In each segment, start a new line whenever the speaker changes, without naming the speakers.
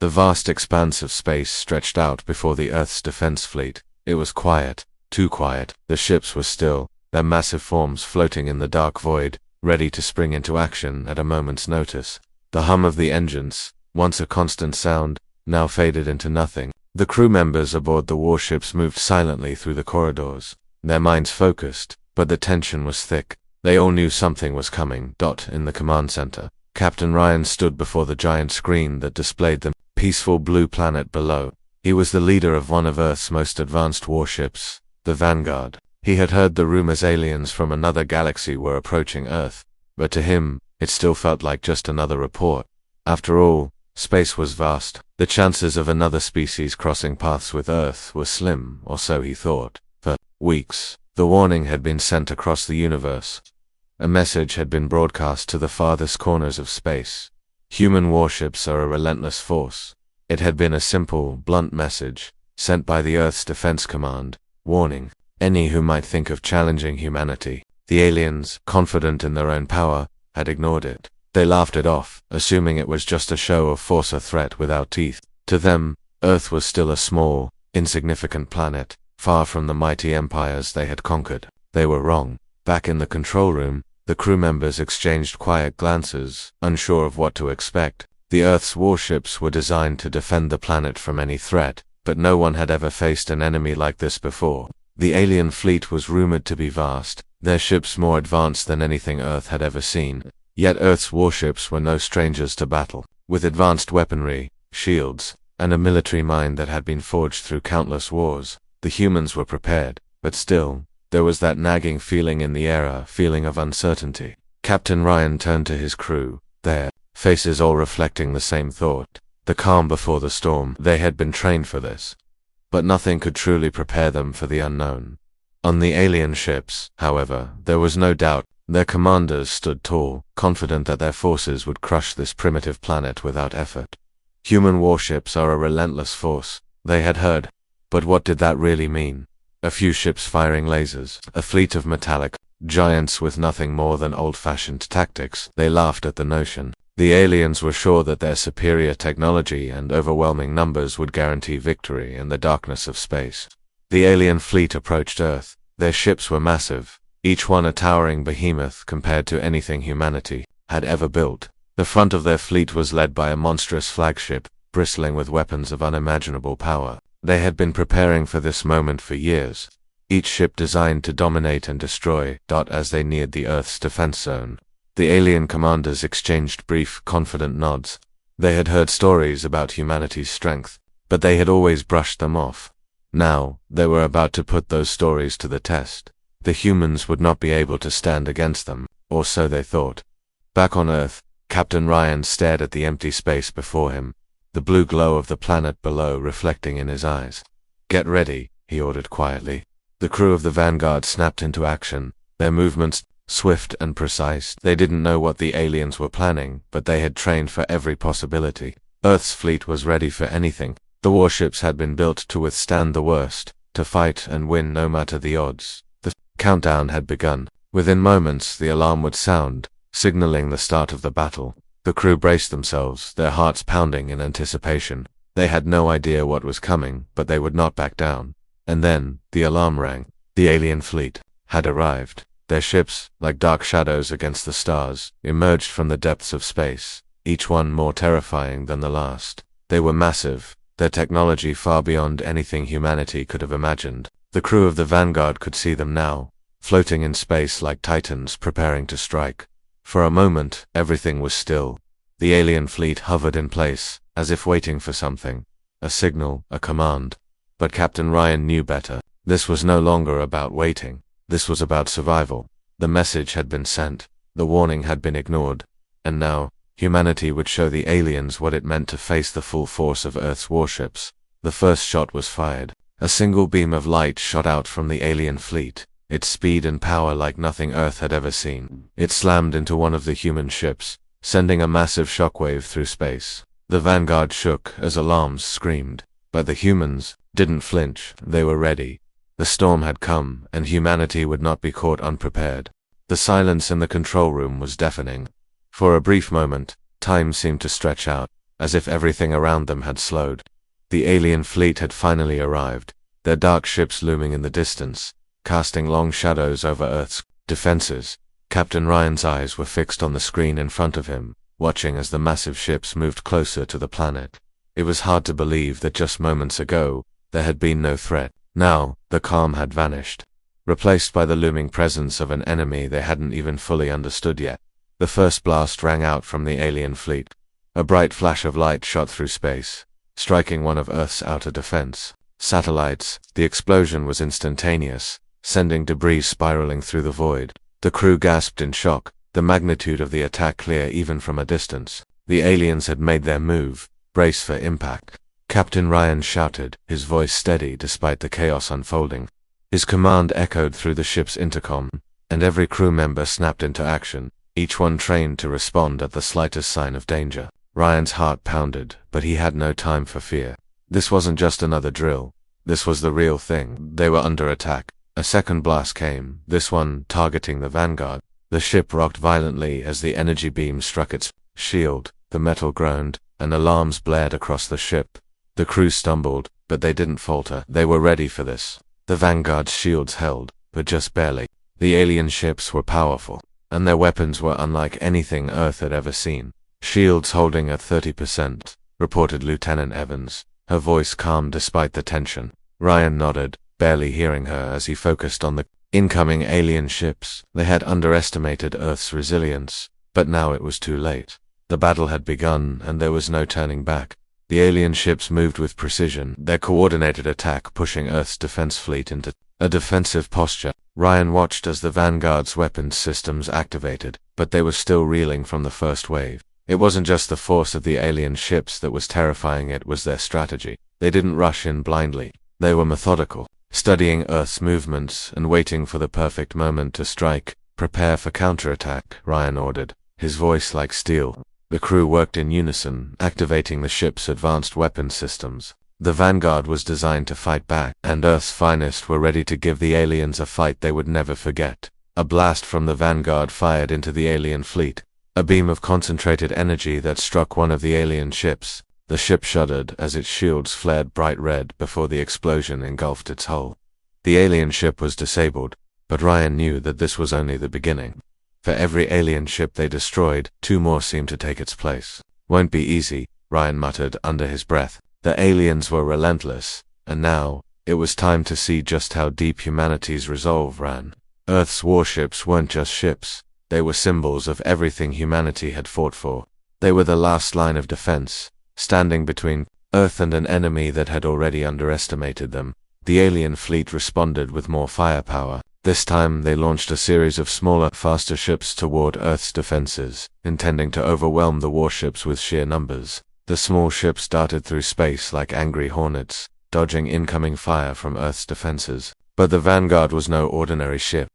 The vast expanse of space stretched out before the Earth's defense fleet. It was quiet, too quiet. The ships were still, their massive forms floating in the dark void, ready to spring into action at a moment's notice. The hum of the engines, once a constant sound, now faded into nothing. The crew members aboard the warships moved silently through the corridors, their minds focused, but the tension was thick. They all knew something was coming. In the command center, Captain Ryan stood before the giant screen that displayed the peaceful blue planet below. He was the leader of one of Earth's most advanced warships, the Vanguard. He had heard the rumors aliens from another galaxy were approaching Earth, but to him, it still felt like just another report. After all, space was vast. The chances of another species crossing paths with Earth were slim, or so he thought. For weeks, the warning had been sent across the universe. A message had been broadcast to the farthest corners of space. Human warships are a relentless force. It had been a simple, blunt message, sent by the Earth's Defense Command, warning any who might think of challenging humanity. The aliens, confident in their own power, had ignored it. They laughed it off, assuming it was just a show of force or threat without teeth. To them, Earth was still a small, insignificant planet, far from the mighty empires they had conquered. They were wrong. Back in the control room, the crew members exchanged quiet glances, unsure of what to expect. The Earth's warships were designed to defend the planet from any threat, but no one had ever faced an enemy like this before. The alien fleet was rumored to be vast, their ships more advanced than anything Earth had ever seen. Yet Earth's warships were no strangers to battle. With advanced weaponry, shields, and a military mind that had been forged through countless wars, the humans were prepared. But still, there was that nagging feeling in the air, a feeling of uncertainty. Captain Ryan turned to his crew, their faces all reflecting the same thought. The calm before the storm. They had been trained for this. But nothing could truly prepare them for the unknown. On the alien ships, however, there was no doubt. Their commanders stood tall, confident that their forces would crush this primitive planet without effort. Human warships are a relentless force, they had heard. But what did that really mean? A few ships firing lasers, a fleet of metallic giants with nothing more than old-fashioned tactics. They laughed at the notion. The aliens were sure that their superior technology and overwhelming numbers would guarantee victory in the darkness of space. The alien fleet approached Earth. Their ships were massive, each one a towering behemoth compared to anything humanity had ever built. The front of their fleet was led by a monstrous flagship, bristling with weapons of unimaginable power. They had been preparing for this moment for years, each ship designed to dominate and destroy. As they neared the Earth's defense zone, the alien commanders exchanged brief, confident nods. They had heard stories about humanity's strength, but they had always brushed them off. Now, they were about to put those stories to the test. The humans would not be able to stand against them, or so they thought. Back on Earth, Captain Ryan stared at the empty space before him, the blue glow of the planet below reflecting in his eyes. "Get ready," he ordered quietly. The crew of the Vanguard snapped into action, their movements swift and precise. They didn't know what the aliens were planning, but they had trained for every possibility. Earth's fleet was ready for anything. The warships had been built to withstand the worst, to fight and win no matter the odds. The countdown had begun. Within moments, the alarm would sound, signaling the start of the battle. The crew braced themselves, their hearts pounding in anticipation. They had no idea what was coming, but they would not back down. And then, the alarm rang. The alien fleet had arrived. Their ships, like dark shadows against the stars, emerged from the depths of space, each one more terrifying than the last. They were massive, their technology far beyond anything humanity could have imagined. The crew of the Vanguard could see them now, floating in space like titans preparing to strike. For a moment, everything was still. The alien fleet hovered in place, as if waiting for something. A signal, a command. But Captain Ryan knew better. This was no longer about waiting. This was about survival. The message had been sent. The warning had been ignored. And now, humanity would show the aliens what it meant to face the full force of Earth's warships. The first shot was fired. A single beam of light shot out from the alien fleet, its speed and power like nothing Earth had ever seen. It slammed into one of the human ships, sending a massive shockwave through space. The Vanguard shook as alarms screamed. But the humans didn't flinch. They were ready. The storm had come, and humanity would not be caught unprepared. The silence in the control room was deafening. For a brief moment, time seemed to stretch out. as if everything around them had slowed. The alien fleet had finally arrived, their dark ships looming in the distance, casting long shadows over Earth's defenses. Captain Ryan's eyes were fixed on the screen in front of him, watching as the massive ships moved closer to the planet. It was hard to believe that just moments ago, there had been no threat. Now, the calm had vanished, replaced by the looming presence of an enemy they hadn't even fully understood yet. The first blast rang out from the alien fleet. A bright flash of light shot through space, striking one of Earth's outer defense satellites. The explosion was instantaneous, sending debris spiraling through the void. The crew gasped in shock, the magnitude of the attack clear even from a distance. The aliens had made their move. Brace for impact. Captain Ryan shouted, his voice steady despite the chaos unfolding. His command echoed through the ship's intercom, and every crew member snapped into action, each one trained to respond at the slightest sign of danger. Ryan's heart pounded, but he had no time for fear. This wasn't just another drill. This was the real thing. They were under attack. A second blast came, this one targeting the Vanguard. The ship rocked violently as the energy beam struck its shield. The metal groaned, and alarms blared across the ship. The crew stumbled, but they didn't falter. They were ready for this. The Vanguard's shields held, but just barely. The alien ships were powerful, and their weapons were unlike anything Earth had ever seen. Shields holding at 30%, reported Lieutenant Evans, her voice calm despite the tension. Ryan nodded, barely hearing her as he focused on the incoming alien ships. They had underestimated Earth's resilience, but now it was too late. The battle had begun, and there was no turning back. The alien ships moved with precision, their coordinated attack pushing Earth's defense fleet into a defensive posture. Ryan watched as the Vanguard's weapons systems activated, but they were still reeling from the first wave. It wasn't just the force of the alien ships that was terrifying, it was their strategy. They didn't rush in blindly. They were methodical, studying Earth's movements and waiting for the perfect moment to strike. Prepare for counterattack, Ryan ordered, his voice like steel. The crew worked in unison, activating the ship's advanced weapons systems. The Vanguard was designed to fight back, and Earth's finest were ready to give the aliens a fight they would never forget. A blast from the Vanguard fired into the alien fleet, a beam of concentrated energy that struck one of the alien ships. The ship shuddered as its shields flared bright red before the explosion engulfed its hull. The alien ship was disabled, but Ryan knew that this was only the beginning. For every alien ship they destroyed, 2 more seemed to take its place. Won't be easy, Ryan muttered under his breath. The aliens were relentless, and now, it was time to see just how deep humanity's resolve ran. Earth's warships weren't just ships, they were symbols of everything humanity had fought for. They were the last line of defense, standing between Earth and an enemy that had already underestimated them. The alien fleet responded with more firepower. This time they launched a series of smaller, faster ships toward Earth's defenses, intending to overwhelm the warships with sheer numbers. The small ships darted through space like angry hornets, dodging incoming fire from Earth's defenses. But the Vanguard was no ordinary ship.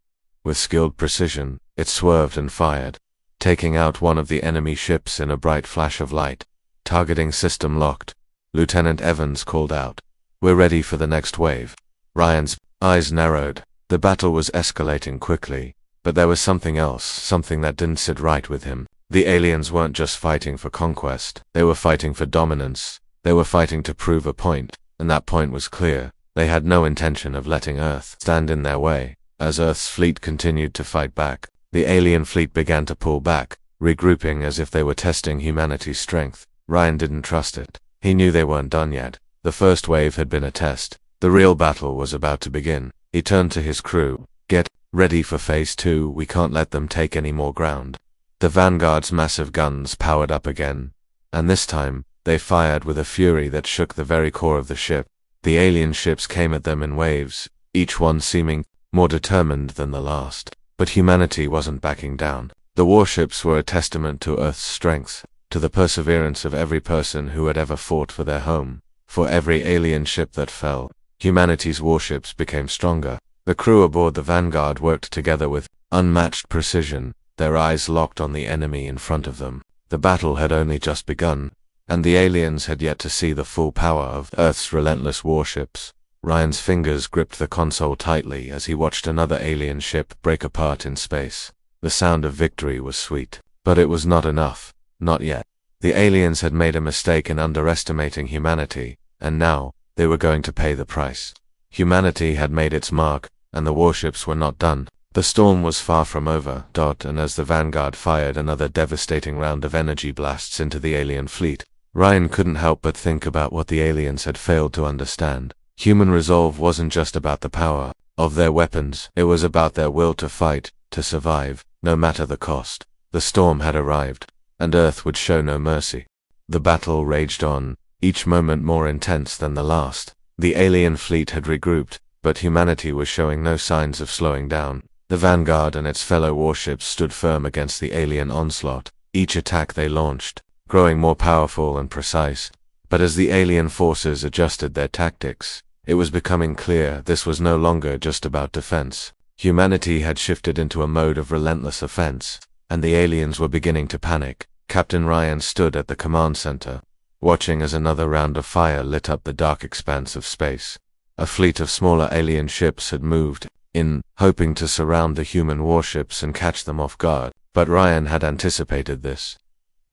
With skilled precision, it swerved and fired, taking out one of the enemy ships in a bright flash of light. Targeting system locked, Lieutenant Evans called out. We're ready for the next wave. Ryan's eyes narrowed. The battle was escalating quickly, but there was something else, something that didn't sit right with him. The aliens weren't just fighting for conquest, they were fighting for dominance. They were fighting to prove a point, and that point was clear. They had no intention of letting Earth stand in their way. As Earth's fleet continued to fight back, the alien fleet began to pull back, regrouping as if they were testing humanity's strength. Ryan didn't trust it. He knew they weren't done yet. The first wave had been a test. The real battle was about to begin. He turned to his crew. Get ready for phase 2, we can't let them take any more ground. The Vanguard's massive guns powered up again, and this time, they fired with a fury that shook the very core of the ship. The alien ships came at them in waves, each one seeming more determined than the last. But humanity wasn't backing down. The warships were a testament to Earth's strength, to the perseverance of every person who had ever fought for their home. For every alien ship that fell, humanity's warships became stronger. The crew aboard the Vanguard worked together with unmatched precision, their eyes locked on the enemy in front of them. The battle had only just begun, and the aliens had yet to see the full power of Earth's relentless warships. Ryan's fingers gripped the console tightly as he watched another alien ship break apart in space. The sound of victory was sweet, but it was not enough. Not yet. The aliens had made a mistake in underestimating humanity, and now, they were going to pay the price. Humanity had made its mark, and the warships were not done. The storm was far from over, and as the Vanguard fired another devastating round of energy blasts into the alien fleet, Ryan couldn't help but think about what the aliens had failed to understand. Human resolve wasn't just about the power of their weapons, it was about their will to fight, to survive, no matter the cost. The storm had arrived, and Earth would show no mercy. The battle raged on, each moment more intense than the last. The alien fleet had regrouped, but humanity was showing no signs of slowing down. The Vanguard and its fellow warships stood firm against the alien onslaught, each attack they launched growing more powerful and precise. But as the alien forces adjusted their tactics, it was becoming clear this was no longer just about defense. Humanity had shifted into a mode of relentless offense, and the aliens were beginning to panic. Captain Ryan stood at the command center, watching as another round of fire lit up the dark expanse of space. A fleet of smaller alien ships had moved in, hoping to surround the human warships and catch them off guard, but Ryan had anticipated this.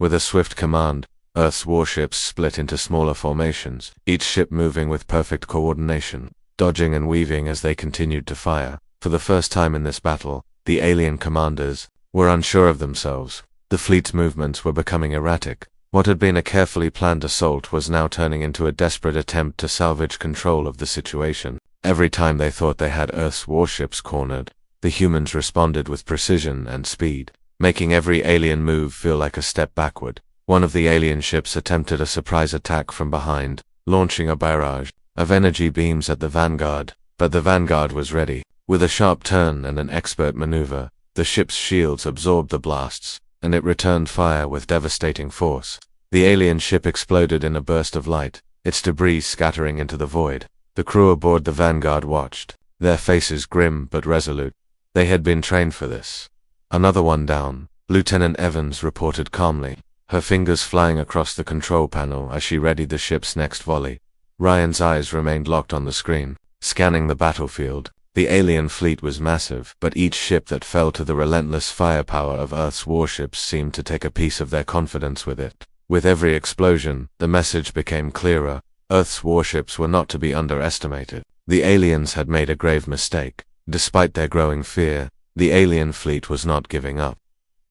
With a swift command, Earth's warships split into smaller formations, each ship moving with perfect coordination, dodging and weaving as they continued to fire. For the first time in this battle, the alien commanders were unsure of themselves. The fleet's movements were becoming erratic. What had been a carefully planned assault was now turning into a desperate attempt to salvage control of the situation. Every time they thought they had Earth's warships cornered, the humans responded with precision and speed, making every alien move feel like a step backward. One of the alien ships attempted a surprise attack from behind, launching a barrage of energy beams at the Vanguard, but the Vanguard was ready. With a sharp turn and an expert maneuver, the ship's shields absorbed the blasts, and it returned fire with devastating force. The alien ship exploded in a burst of light, its debris scattering into the void. The crew aboard the Vanguard watched, their faces grim but resolute. They had been trained for this. Another one down, Lieutenant Evans reported calmly, her fingers flying across the control panel as she readied the ship's next volley. Ryan's eyes remained locked on the screen, scanning the battlefield. The alien fleet was massive, but each ship that fell to the relentless firepower of Earth's warships seemed to take a piece of their confidence with it. With every explosion, the message became clearer. Earth's warships were not to be underestimated. The aliens had made a grave mistake. Despite their growing fear, the alien fleet was not giving up.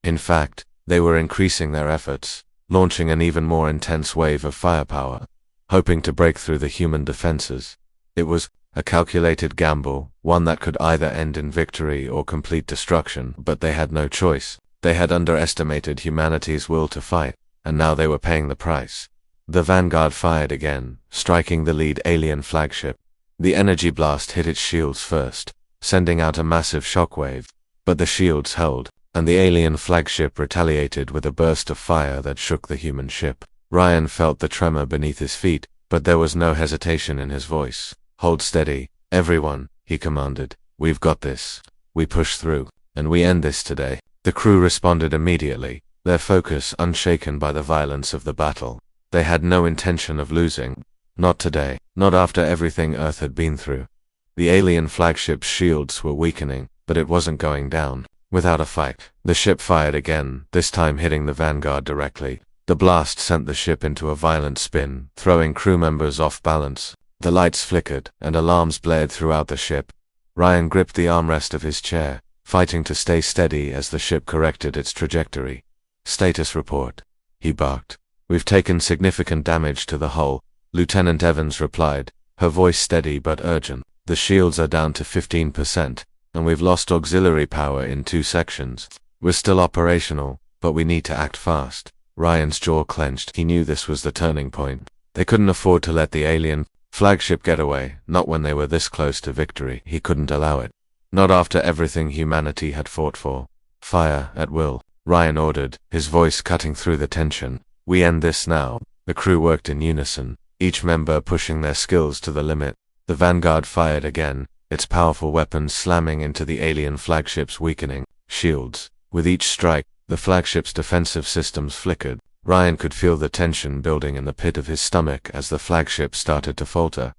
In fact, they were increasing their efforts, launching an even more intense wave of firepower, hoping to break through the human defenses. It was a calculated gamble, one that could either end in victory or complete destruction, but they had no choice. They had underestimated humanity's will to fight, and now they were paying the price. The Vanguard fired again, striking the lead alien flagship. The energy blast hit its shields first, sending out a massive shockwave, but the shields held, and the alien flagship retaliated with a burst of fire that shook the human ship. Ryan felt the tremor beneath his feet, but there was no hesitation in his voice. "Hold steady, everyone," he commanded. "We've got this. We push through, and we end this today." The crew responded immediately, their focus unshaken by the violence of the battle. They had no intention of losing. Not today, not after everything Earth had been through. The alien flagship's shields were weakening, but it wasn't going down. Without a fight, the ship fired again, this time hitting the Vanguard directly. The blast sent the ship into a violent spin, throwing crew members off balance. The lights flickered, and alarms blared throughout the ship. Ryan gripped the armrest of his chair, fighting to stay steady as the ship corrected its trajectory. "Status report," he barked. "We've taken significant damage to the hull," Lieutenant Evans replied, her voice steady but urgent. "The shields are down to 15%, and we've lost auxiliary power in 2 sections. We're still operational, but we need to act fast." Ryan's jaw clenched. He knew this was the turning point. They couldn't afford to let the alien flagship get away, not when they were this close to victory. He couldn't allow it. Not after everything humanity had fought for. "Fire at will," Ryan ordered, his voice cutting through the tension. "We end this now." The crew worked in unison, each member pushing their skills to the limit. The Vanguard fired again, its powerful weapons slamming into the alien flagship's weakening shields. With each strike, the flagship's defensive systems flickered. Ryan could feel the tension building in the pit of his stomach as the flagship started to falter.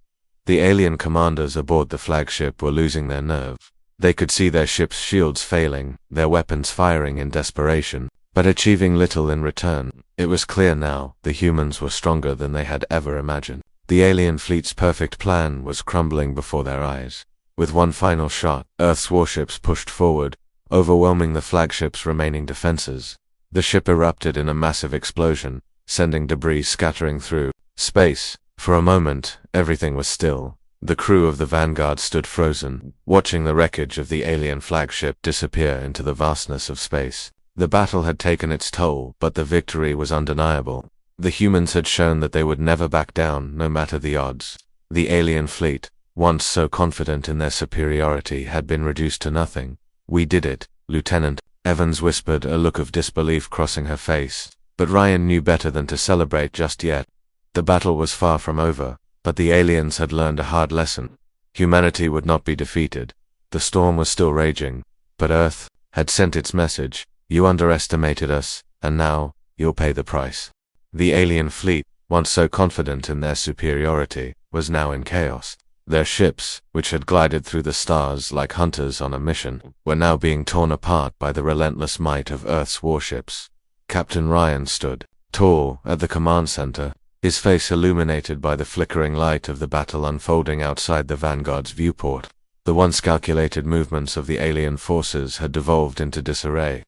The alien commanders aboard the flagship were losing their nerve. They could see their ship's shields failing, their weapons firing in desperation. but achieving little in return. It was clear now, the humans were stronger than they had ever imagined. The alien fleet's perfect plan was crumbling before their eyes. With one final shot, Earth's warships pushed forward, overwhelming the flagship's remaining defenses. The ship erupted in a massive explosion, sending debris scattering through space. For a moment, everything was still. The crew of the Vanguard stood frozen, watching the wreckage of the alien flagship disappear into the vastness of space. The battle had taken its toll, but the victory was undeniable. The humans had shown that they would never back down, no matter the odds. The alien fleet, once so confident in their superiority, had been reduced to nothing. "We did it, Lieutenant," Evans whispered, a look of disbelief crossing her face. But Ryan knew better than to celebrate just yet. The battle was far from over, but the aliens had learned a hard lesson. Humanity would not be defeated. The storm was still raging, but Earth had sent its message. "You underestimated us, and now, you'll pay the price." The alien fleet, once so confident in their superiority, was now in chaos. Their ships, which had glided through the stars like hunters on a mission, were now being torn apart by the relentless might of Earth's warships. Captain Ryan stood, tall, at the command center, his face illuminated by the flickering light of the battle unfolding outside the Vanguard's viewport. The once calculated movements of the alien forces had devolved into disarray.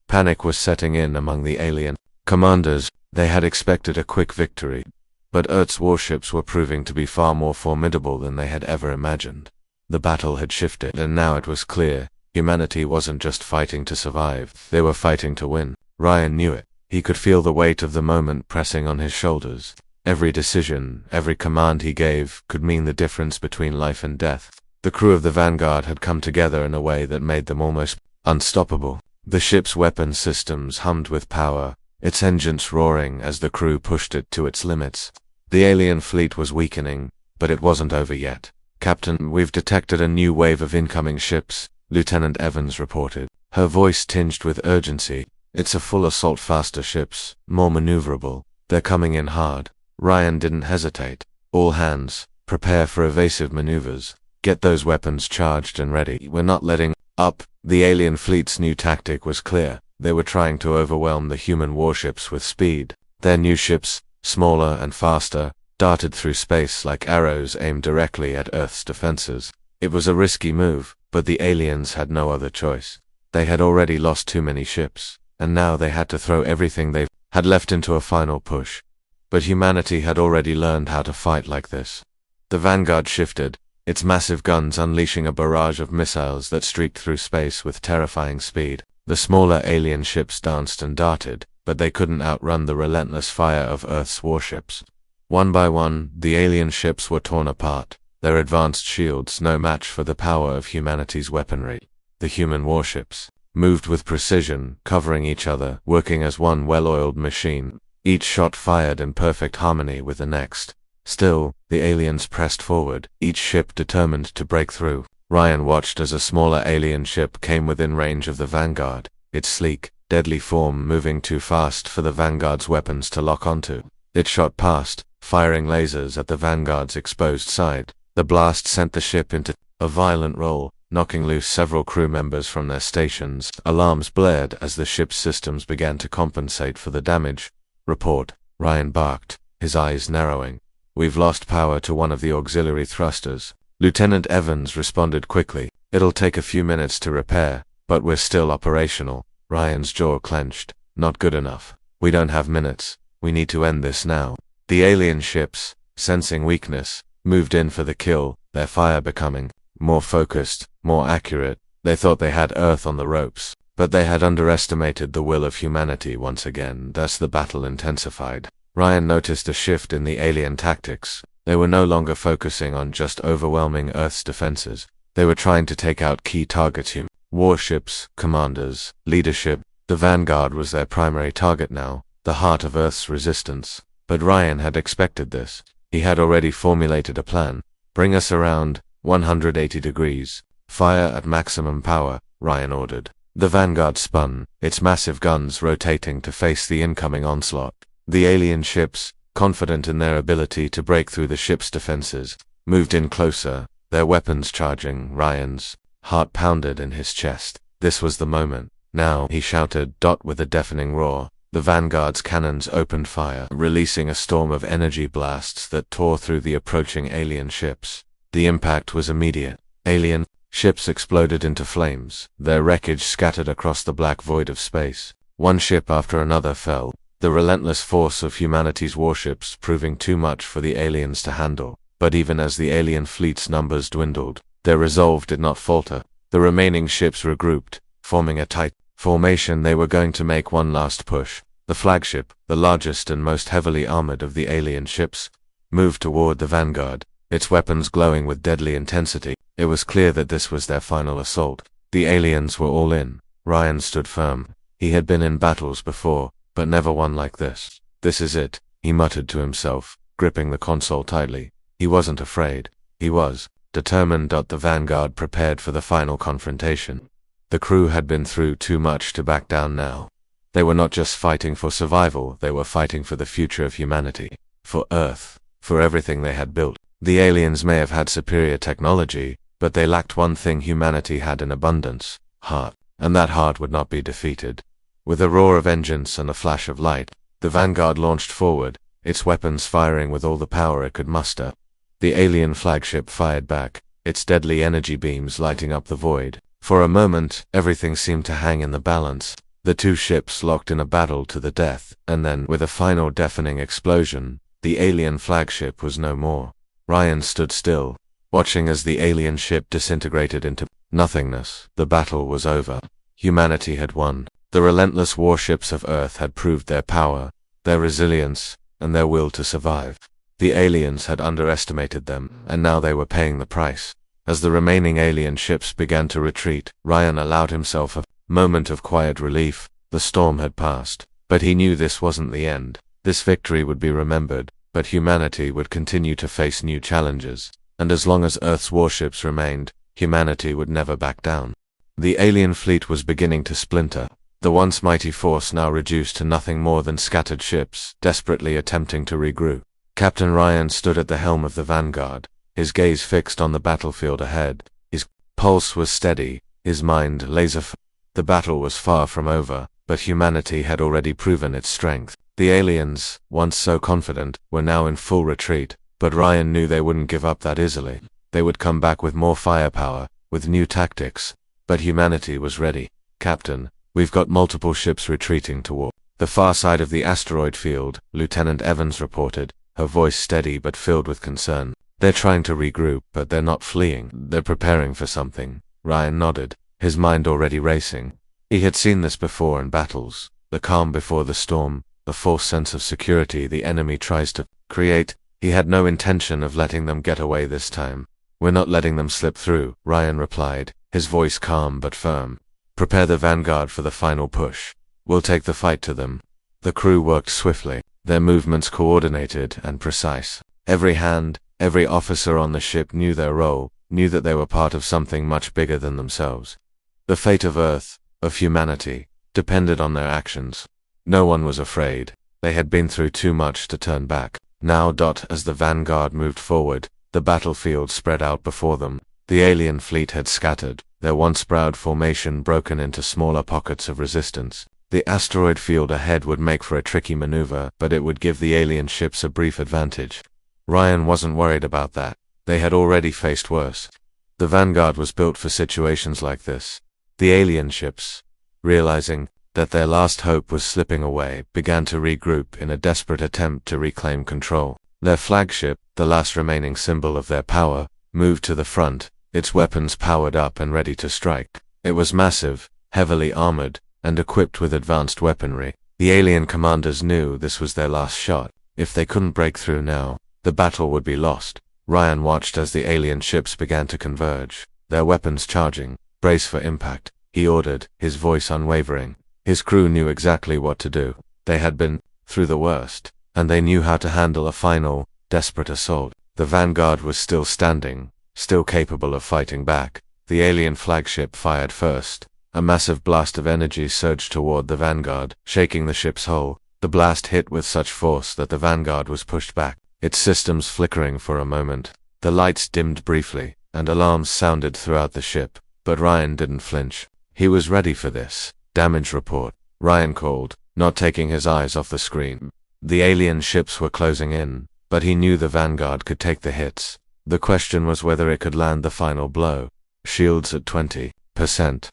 Panic was setting in among the alien commanders. They had expected a quick victory, but Earth's warships were proving to be far more formidable than they had ever imagined. The battle had shifted, and now it was clear, humanity wasn't just fighting to survive, they were fighting to win. Ryan knew it. He could feel the weight of the moment pressing on his shoulders. Every decision, every command he gave, could mean the difference between life and death. The crew of the Vanguard had come together in a way that made them almost unstoppable. The ship's weapon systems hummed with power, its engines roaring as the crew pushed it to its limits. The alien fleet was weakening, but it wasn't over yet. "Captain, we've detected a new wave of incoming ships," Lieutenant Evans reported, her voice tinged with urgency. "It's a full assault, faster ships, more maneuverable. They're coming in hard." Ryan didn't hesitate. "All hands, prepare for evasive maneuvers. Get those weapons charged and ready. We're not letting up." The alien fleet's new tactic was clear. They were trying to overwhelm the human warships with speed. Their new ships, smaller and faster, darted through space like arrows aimed directly at Earth's defenses. It was a risky move, but the aliens had no other choice. They had already lost too many ships, and now they had to throw everything they had left into a final push. But humanity had already learned how to fight like this. The Vanguard shifted, its massive guns unleashing a barrage of missiles that streaked through space with terrifying speed. The smaller alien ships danced and darted, but they couldn't outrun the relentless fire of Earth's warships. One by one, the alien ships were torn apart, their advanced shields no match for the power of humanity's weaponry. The human warships moved with precision, covering each other, working as one well-oiled machine, each shot fired in perfect harmony with the next. Still, the aliens pressed forward, each ship determined to break through. Ryan watched as a smaller alien ship came within range of the Vanguard, its sleek, deadly form moving too fast for the Vanguard's weapons to lock onto. It shot past, firing lasers at the Vanguard's exposed side. The blast sent the ship into a violent roll, knocking loose several crew members from their stations. Alarms blared as the ship's systems began to compensate for the damage. "Report," Ryan barked, his eyes narrowing. "We've lost power to one of the auxiliary thrusters." Lieutenant Evans responded quickly. "It'll take a few minutes to repair, but we're still operational." Ryan's jaw clenched. "Not good enough. We don't have minutes. We need to end this now." The alien ships, sensing weakness, moved in for the kill, their fire becoming more focused, more accurate. They thought they had Earth on the ropes, but they had underestimated the will of humanity once again. Thus the battle intensified. Ryan noticed a shift in the alien tactics. They were no longer focusing on just overwhelming Earth's defenses. They were trying to take out key targets: warships, commanders, leadership. The Vanguard was their primary target now, the heart of Earth's resistance. But Ryan had expected this. He had already formulated a plan. "Bring us around 180 degrees. Fire at maximum power," Ryan ordered. The Vanguard spun, its massive guns rotating to face the incoming onslaught. The alien ships, confident in their ability to break through the ship's defenses, moved in closer, their weapons charging. Ryan's heart pounded in his chest. This was the moment. Now, he shouted, with a deafening roar. The Vanguard's cannons opened fire, releasing a storm of energy blasts that tore through the approaching alien ships. The impact was immediate. Alien ships exploded into flames, their wreckage scattered across the black void of space. One ship after another fell, the relentless force of humanity's warships proving too much for the aliens to handle. But even as the alien fleet's numbers dwindled, their resolve did not falter. The remaining ships regrouped, forming a tight formation. They were going to make one last push. The flagship, the largest and most heavily armored of the alien ships, moved toward the Vanguard, its weapons glowing with deadly intensity. It was clear that this was their final assault. The aliens were all in. Ryan stood firm. He had been in battles before, but never one like this. This is it, he muttered to himself, gripping the console tightly. He wasn't afraid. He was determined. The Vanguard prepared for the final confrontation. The crew had been through too much to back down now. They were not just fighting for survival, they were fighting for the future of humanity, for Earth, for everything they had built. The aliens may have had superior technology, but they lacked one thing humanity had in abundance: heart, and that heart would not be defeated. With a roar of engines and a flash of light, the Vanguard launched forward, its weapons firing with all the power it could muster. The alien flagship fired back, its deadly energy beams lighting up the void. For a moment, everything seemed to hang in the balance. The two ships locked in a battle to the death, and then, with a final deafening explosion, the alien flagship was no more. Ryan stood still, watching as the alien ship disintegrated into nothingness. The battle was over. Humanity had won. The relentless warships of Earth had proved their power, their resilience, and their will to survive. The aliens had underestimated them, and now they were paying the price. As the remaining alien ships began to retreat, Ryan allowed himself a moment of quiet relief. The storm had passed, but he knew this wasn't the end. This victory would be remembered, but humanity would continue to face new challenges, and as long as Earth's warships remained, humanity would never back down. The alien fleet was beginning to splinter, the once mighty force now reduced to nothing more than scattered ships, desperately attempting to regroup. Captain Ryan stood at the helm of the Vanguard, his gaze fixed on the battlefield ahead. His pulse was steady, his mind laser-focused. The battle was far from over, but humanity had already proven its strength. The aliens, once so confident, were now in full retreat, but Ryan knew they wouldn't give up that easily. They would come back with more firepower, with new tactics. But humanity was ready. "Captain, we've got multiple ships retreating toward the far side of the asteroid field," Lieutenant Evans reported, her voice steady but filled with concern. "They're trying to regroup, but they're not fleeing. They're preparing for something." Ryan nodded, his mind already racing. He had seen this before in battles. The calm before the storm, the false sense of security the enemy tries to create. He had no intention of letting them get away this time. "We're not letting them slip through," Ryan replied, his voice calm but firm. "Prepare the Vanguard for the final push. We'll take the fight to them." The crew worked swiftly, their movements coordinated and precise. Every hand, every officer on the ship knew their role, knew that they were part of something much bigger than themselves. The fate of Earth, of humanity, depended on their actions. No one was afraid. They had been through too much to turn back. Now, as the Vanguard moved forward, the battlefield spread out before them. The alien fleet had scattered, their once proud formation broken into smaller pockets of resistance. The asteroid field ahead would make for a tricky maneuver, but it would give the alien ships a brief advantage. Ryan wasn't worried about that. They had already faced worse. The Vanguard was built for situations like this. The alien ships, realizing that their last hope was slipping away, began to regroup in a desperate attempt to reclaim control. Their flagship, the last remaining symbol of their power, moved to the front, its weapons powered up and ready to strike. It was massive, heavily armored, and equipped with advanced weaponry. The alien commanders knew this was their last shot. If they couldn't break through now, the battle would be lost. Ryan watched as the alien ships began to converge, their weapons charging. "Brace for impact," he ordered, his voice unwavering. His crew knew exactly what to do. They had been through the worst, and they knew how to handle a final, desperate assault. The Vanguard was still standing, still capable of fighting back. The alien flagship fired first. A massive blast of energy surged toward the Vanguard, shaking the ship's hull. The blast hit with such force that the Vanguard was pushed back, its systems flickering for a moment. The lights dimmed briefly, and alarms sounded throughout the ship. But Ryan didn't flinch. He was ready for this. Damage report, Ryan called, not taking his eyes off the screen. The alien ships were closing in, but he knew the Vanguard could take the hits. The question was whether it could land the final blow. Shields at 20%,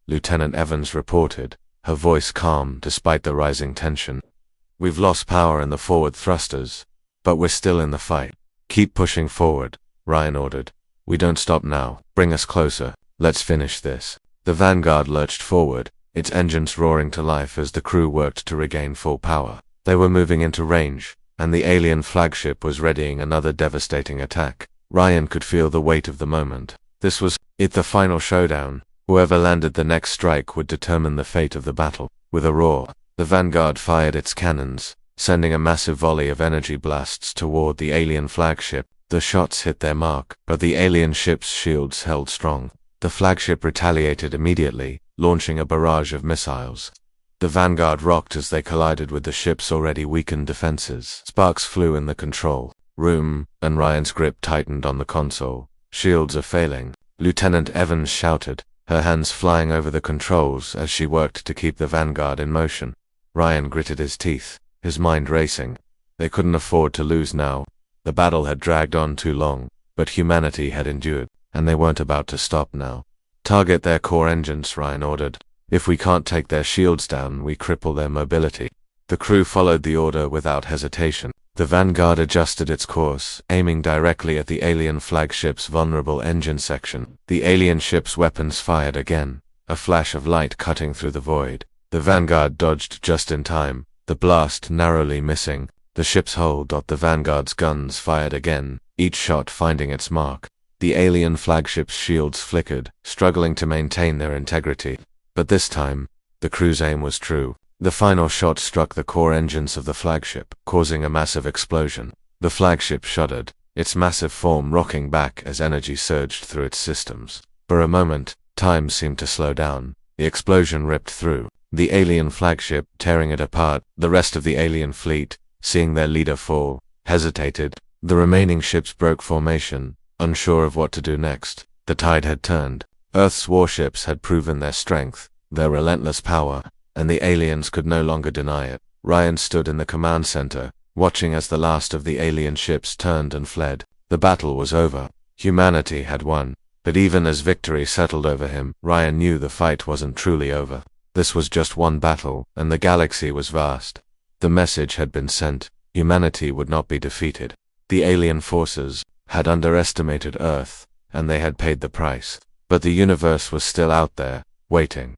Lieutenant Evans reported, her voice calm despite the rising tension. We've lost power in the forward thrusters, but we're still in the fight. Keep pushing forward, Ryan ordered. We don't stop now. Bring us closer. Let's finish this. The Vanguard lurched forward, its engines roaring to life as the crew worked to regain full power. They were moving into range, and the alien flagship was readying another devastating attack. Ryan could feel the weight of the moment. This was it, the final showdown. Whoever landed the next strike would determine the fate of the battle. With a roar, the Vanguard fired its cannons, sending a massive volley of energy blasts toward the alien flagship. The shots hit their mark, but the alien ship's shields held strong. The flagship retaliated immediately, launching a barrage of missiles. The Vanguard rocked as they collided with the ship's already weakened defenses. Sparks flew in the control room, and Ryan's grip tightened on the console. Shields are failing, Lieutenant Evans shouted, her hands flying over the controls as she worked to keep the Vanguard in motion. Ryan gritted his teeth, his mind racing. They couldn't afford to lose now. The battle had dragged on too long, but humanity had endured, and they weren't about to stop now. Target their core engines, Ryan ordered. If we can't take their shields down, we cripple their mobility. The crew followed the order without hesitation. The Vanguard adjusted its course, aiming directly at the alien flagship's vulnerable engine section. The alien ship's weapons fired again, a flash of light cutting through the void. The Vanguard dodged just in time, the blast narrowly missing. The ship's hull. The Vanguard's guns fired again, each shot finding its mark. The alien flagship's shields flickered, struggling to maintain their integrity. But this time, the crew's aim was true. The final shot struck the core engines of the flagship, causing a massive explosion. The flagship shuddered, its massive form rocking back as energy surged through its systems. For a moment, time seemed to slow down. The explosion ripped through the alien flagship, tearing it apart. The rest of the alien fleet, seeing their leader fall, hesitated. The remaining ships broke formation, unsure of what to do next. The tide had turned. Earth's warships had proven their strength, their relentless power, and the aliens could no longer deny it. Ryan stood in the command center, watching as the last of the alien ships turned and fled. The battle was over. Humanity had won. But even as victory settled over him, Ryan knew the fight wasn't truly over. This was just one battle, and the galaxy was vast. The message had been sent. Humanity would not be defeated. The alien forces had underestimated Earth, and they had paid the price. But the universe was still out there, waiting.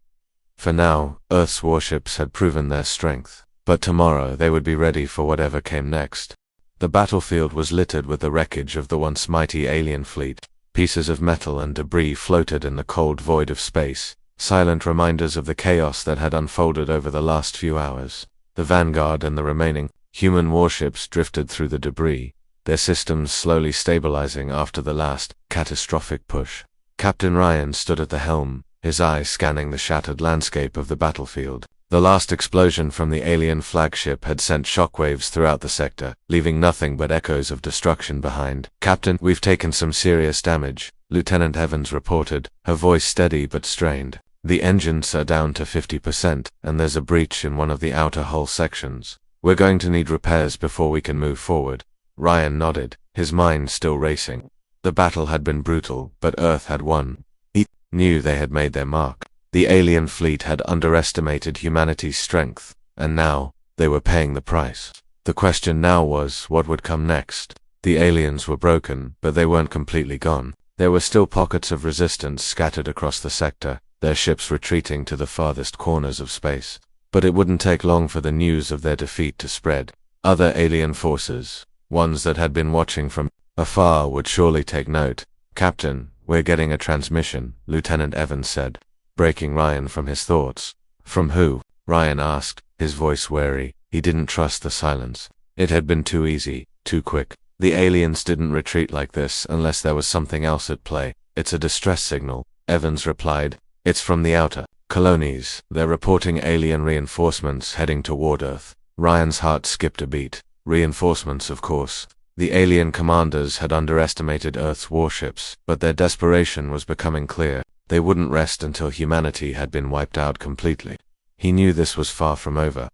For now, Earth's warships had proven their strength, but tomorrow they would be ready for whatever came next. The battlefield was littered with the wreckage of the once mighty alien fleet. Pieces of metal and debris floated in the cold void of space, silent reminders of the chaos that had unfolded over the last few hours. The Vanguard and the remaining human warships drifted through the debris, their systems slowly stabilizing after the last catastrophic push. Captain Ryan stood at the helm, his eyes scanning the shattered landscape of the battlefield. The last explosion from the alien flagship had sent shockwaves throughout the sector, leaving nothing but echoes of destruction behind. "Captain, we've taken some serious damage," Lieutenant Evans reported, her voice steady but strained. "The engines are down to 50%, and there's a breach in one of the outer hull sections. We're going to need repairs before we can move forward." Ryan nodded, his mind still racing. The battle had been brutal, but Earth had won. He knew they had made their mark. The alien fleet had underestimated humanity's strength, and now, they were paying the price. The question now was, what would come next? The aliens were broken, but they weren't completely gone. There were still pockets of resistance scattered across the sector, their ships retreating to the farthest corners of space. But it wouldn't take long for the news of their defeat to spread. Other alien forces, ones that had been watching from afar, would surely take note. "Captain, we're getting a transmission," Lieutenant Evans said, breaking Ryan from his thoughts. "From who?" Ryan asked, his voice wary. He didn't trust the silence. It had been too easy, too quick. The aliens didn't retreat like this unless there was something else at play. "It's a distress signal," Evans replied. "It's from the outer colonies. They're reporting alien reinforcements heading toward Earth." Ryan's heart skipped a beat. Reinforcements, of course. The alien commanders had underestimated Earth's warships, but their desperation was becoming clear. They wouldn't rest until humanity had been wiped out completely. He knew this was far from over.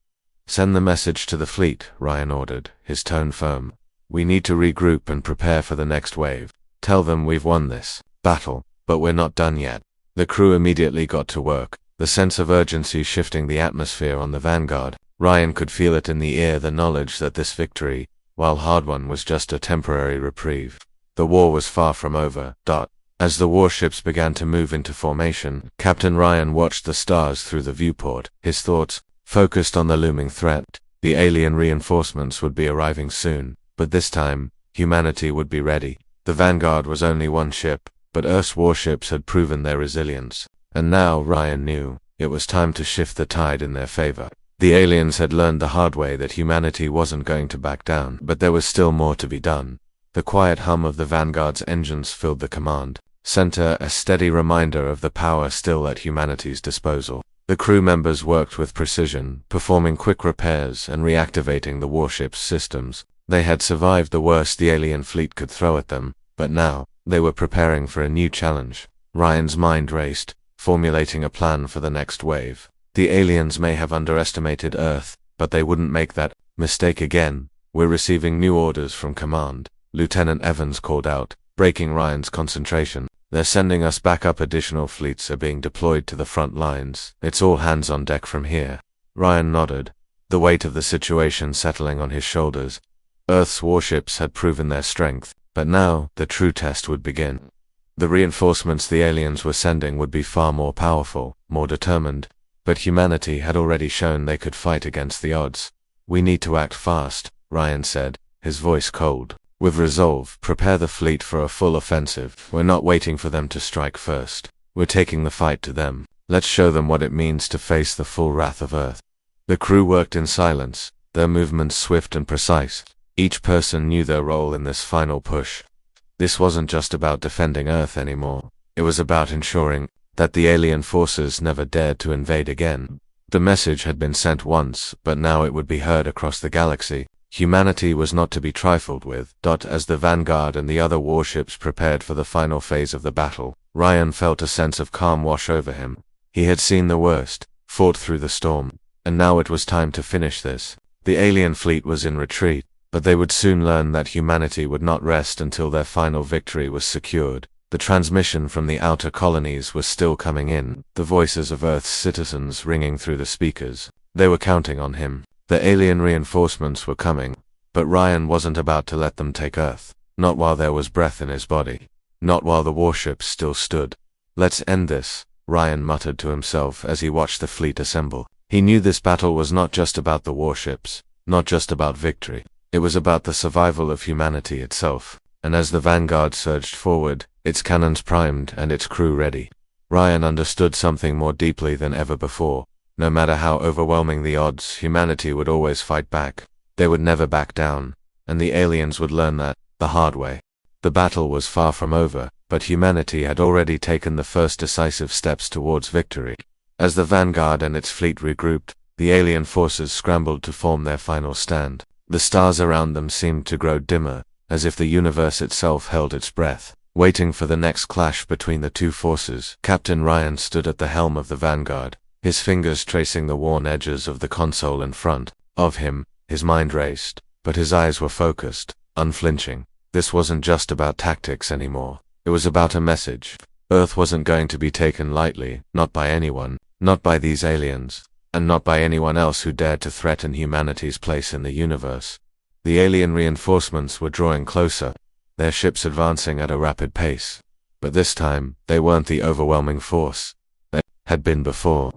"Send the message to the fleet," Ryan ordered, his tone firm. "We need to regroup and prepare for the next wave. Tell them we've won this battle, but we're not done yet." The crew immediately got to work, the sense of urgency shifting the atmosphere on the Vanguard. Ryan could feel it in the air, the knowledge that this victory, while hard one, was just a temporary reprieve. The war was far from over. As the warships began to move into formation, Captain Ryan watched the stars through the viewport, his thoughts focused on the looming threat. The alien reinforcements would be arriving soon, but this time, humanity would be ready. The Vanguard was only one ship, but Earth's warships had proven their resilience. And now, Ryan knew, it was time to shift the tide in their favor. The aliens had learned the hard way that humanity wasn't going to back down, but there was still more to be done. The quiet hum of the Vanguard's engines filled the command center, a steady reminder of the power still at humanity's disposal. The crew members worked with precision, performing quick repairs and reactivating the warship's systems. They had survived the worst the alien fleet could throw at them, but now, they were preparing for a new challenge. Ryan's mind raced, formulating a plan for the next wave. The aliens may have underestimated Earth, but they wouldn't make that mistake again. "We're receiving new orders from command," Lieutenant Evans called out, breaking Ryan's concentration. "They're sending us back up. Additional fleets are being deployed to the front lines. It's all hands on deck from here." Ryan nodded, the weight of the situation settling on his shoulders. Earth's warships had proven their strength, but now, the true test would begin. The reinforcements the aliens were sending would be far more powerful, more determined, but humanity had already shown they could fight against the odds. "We need to act fast," Ryan said, his voice cold. "With resolve, prepare the fleet for a full offensive. We're not waiting for them to strike first. We're taking the fight to them. Let's show them what it means to face the full wrath of Earth." The crew worked in silence, their movements swift and precise. Each person knew their role in this final push. This wasn't just about defending Earth anymore. It was about ensuring that the alien forces never dared to invade again. The message had been sent once, but now it would be heard across the galaxy. Humanity was not to be trifled with. As the Vanguard and the other warships prepared for the final phase of the battle, Ryan felt a sense of calm wash over him. He had seen the worst, fought through the storm, and now it was time to finish this. The alien fleet was in retreat, but they would soon learn that humanity would not rest until their final victory was secured. The transmission from the outer colonies was still coming in, the voices of Earth's citizens ringing through the speakers. They were counting on him. The alien reinforcements were coming, but Ryan wasn't about to let them take Earth. Not while there was breath in his body. Not while the warships still stood. "Let's end this," Ryan muttered to himself as he watched the fleet assemble. He knew this battle was not just about the warships, not just about victory. It was about the survival of humanity itself. And as the Vanguard surged forward, its cannons primed and its crew ready, Ryan understood something more deeply than ever before. No matter how overwhelming the odds, humanity would always fight back. They would never back down, and the aliens would learn that, the hard way. The battle was far from over, but humanity had already taken the first decisive steps towards victory. As the Vanguard and its fleet regrouped, the alien forces scrambled to form their final stand. The stars around them seemed to grow dimmer, as if the universe itself held its breath, waiting for the next clash between the two forces. Captain Ryan stood at the helm of the Vanguard, his fingers tracing the worn edges of the console in front of him. His mind raced, but his eyes were focused, unflinching. This wasn't just about tactics anymore. It was about a message. Earth wasn't going to be taken lightly, not by anyone, not by these aliens, and not by anyone else who dared to threaten humanity's place in the universe. The alien reinforcements were drawing closer, their ships advancing at a rapid pace. But this time, they weren't the overwhelming force they had been before.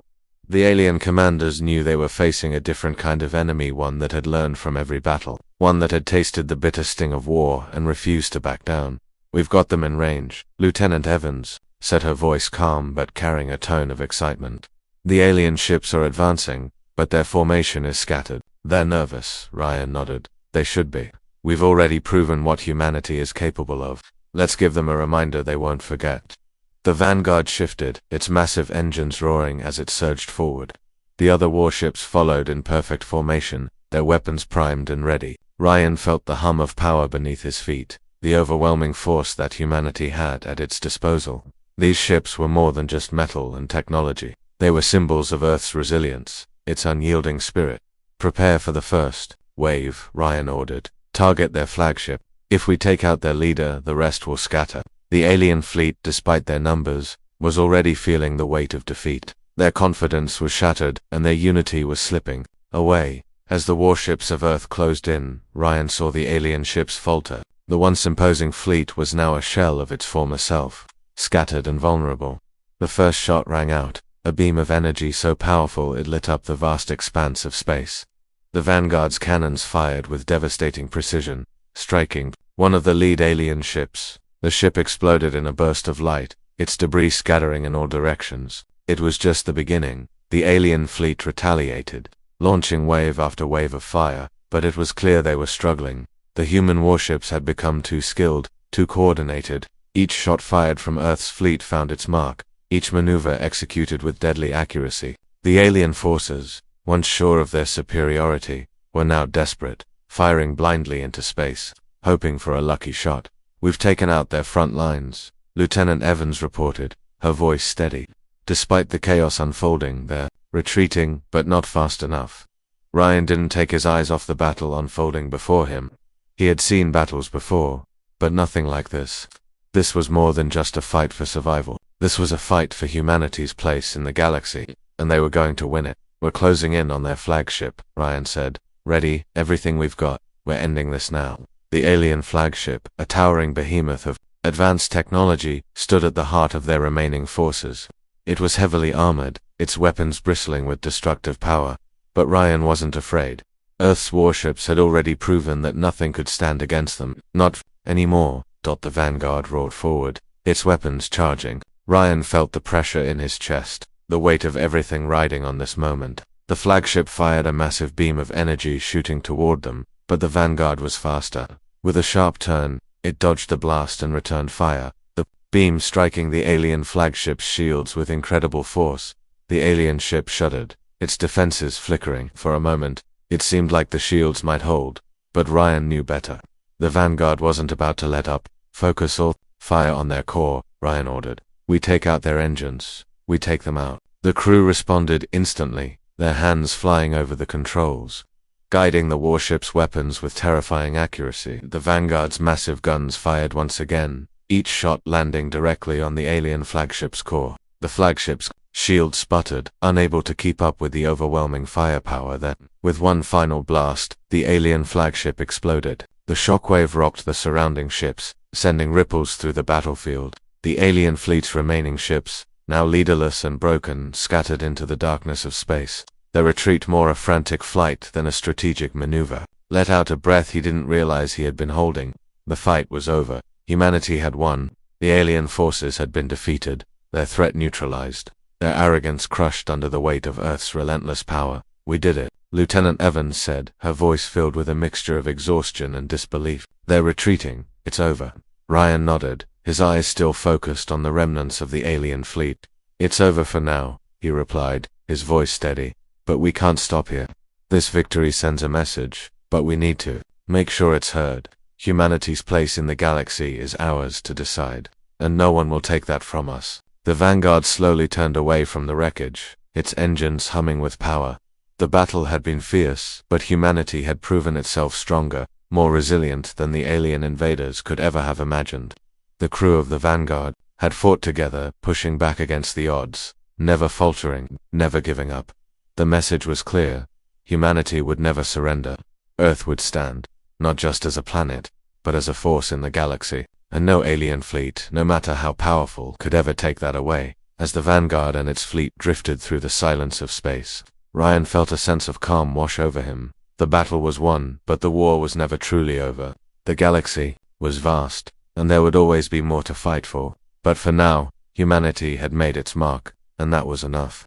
The alien commanders knew they were facing a different kind of enemy, one that had learned from every battle, one that had tasted the bitter sting of war and refused to back down. "We've got them in range," Lieutenant Evans said, her voice calm but carrying a tone of excitement. "The alien ships are advancing, but their formation is scattered." "They're nervous," Ryan nodded. "They should be. We've already proven what humanity is capable of. Let's give them a reminder they won't forget." The Vanguard shifted, its massive engines roaring as it surged forward. The other warships followed in perfect formation, their weapons primed and ready. Ryan felt the hum of power beneath his feet, the overwhelming force that humanity had at its disposal. These ships were more than just metal and technology. They were symbols of Earth's resilience, its unyielding spirit. "Prepare for the first wave," Ryan ordered. "Target their flagship. If we take out their leader, the rest will scatter." The alien fleet, despite their numbers, was already feeling the weight of defeat. Their confidence was shattered, and their unity was slipping away. As the warships of Earth closed in, Ryan saw the alien ships falter. The once imposing fleet was now a shell of its former self, scattered and vulnerable. The first shot rang out, a beam of energy so powerful it lit up the vast expanse of space. The Vanguard's cannons fired with devastating precision, striking one of the lead alien ships. The ship exploded in a burst of light, its debris scattering in all directions. It was just the beginning. The alien fleet retaliated, launching wave after wave of fire, but it was clear they were struggling. The human warships had become too skilled, too coordinated. Each shot fired from Earth's fleet found its mark, each maneuver executed with deadly accuracy. The alien forces, once sure of their superiority, were now desperate, firing blindly into space, hoping for a lucky shot. "We've taken out their front lines," Lieutenant Evans reported, her voice steady. Despite the chaos unfolding, they're retreating, but not fast enough. Ryan didn't take his eyes off the battle unfolding before him. He had seen battles before, but nothing like this. This was more than just a fight for survival. This was a fight for humanity's place in the galaxy, and they were going to win it. "We're closing in on their flagship," Ryan said. "Ready, everything we've got. We're ending this now." The alien flagship, a towering behemoth of advanced technology, stood at the heart of their remaining forces. It was heavily armored, its weapons bristling with destructive power, but Ryan wasn't afraid. Earth's warships had already proven that nothing could stand against them. "Not anymore," The Vanguard roared forward, its weapons charging. Ryan felt the pressure in his chest, the weight of everything riding on this moment. The flagship fired a massive beam of energy shooting toward them, but the Vanguard was faster. With a sharp turn, it dodged the blast and returned fire, the beam striking the alien flagship's shields with incredible force. The alien ship shuddered, its defenses flickering. For a moment, it seemed like the shields might hold, but Ryan knew better. The Vanguard wasn't about to let up. "Focus all fire on their core," Ryan ordered. "We take out their engines. We take them out." The crew responded instantly, their hands flying over the controls, guiding the warship's weapons with terrifying accuracy. The Vanguard's massive guns fired once again, each shot landing directly on the alien flagship's core. The flagship's shield sputtered, unable to keep up with the overwhelming firepower. Then, with one final blast, the alien flagship exploded. The shockwave rocked the surrounding ships, sending ripples through the battlefield. The alien fleet's remaining ships, now leaderless and broken, scattered into the darkness of space. Their retreat more a frantic flight than a strategic maneuver. Let out a breath he didn't realize he had been holding. The fight was over. Humanity had won. The alien forces had been defeated, their threat neutralized, their arrogance crushed under the weight of Earth's relentless power. "We did it," Lieutenant Evans said, her voice filled with a mixture of exhaustion and disbelief. "They're retreating. It's over." Ryan nodded, his eyes still focused on the remnants of the alien fleet. "It's over for now," he replied, his voice steady. "But we can't stop here. This victory sends a message, but we need to make sure it's heard. Humanity's place in the galaxy is ours to decide, and no one will take that from us." The Vanguard slowly turned away from the wreckage, its engines humming with power. The battle had been fierce, but humanity had proven itself stronger, more resilient than the alien invaders could ever have imagined. The crew of the Vanguard had fought together, pushing back against the odds, never faltering, never giving up. The message was clear. Humanity would never surrender. Earth would stand, not just as a planet, but as a force in the galaxy, and no alien fleet, no matter how powerful, could ever take that away. As the Vanguard and its fleet drifted through the silence of space, Ryan felt a sense of calm wash over him. The battle was won, but the war was never truly over. The galaxy was vast, and there would always be more to fight for. But for now, humanity had made its mark, and that was enough.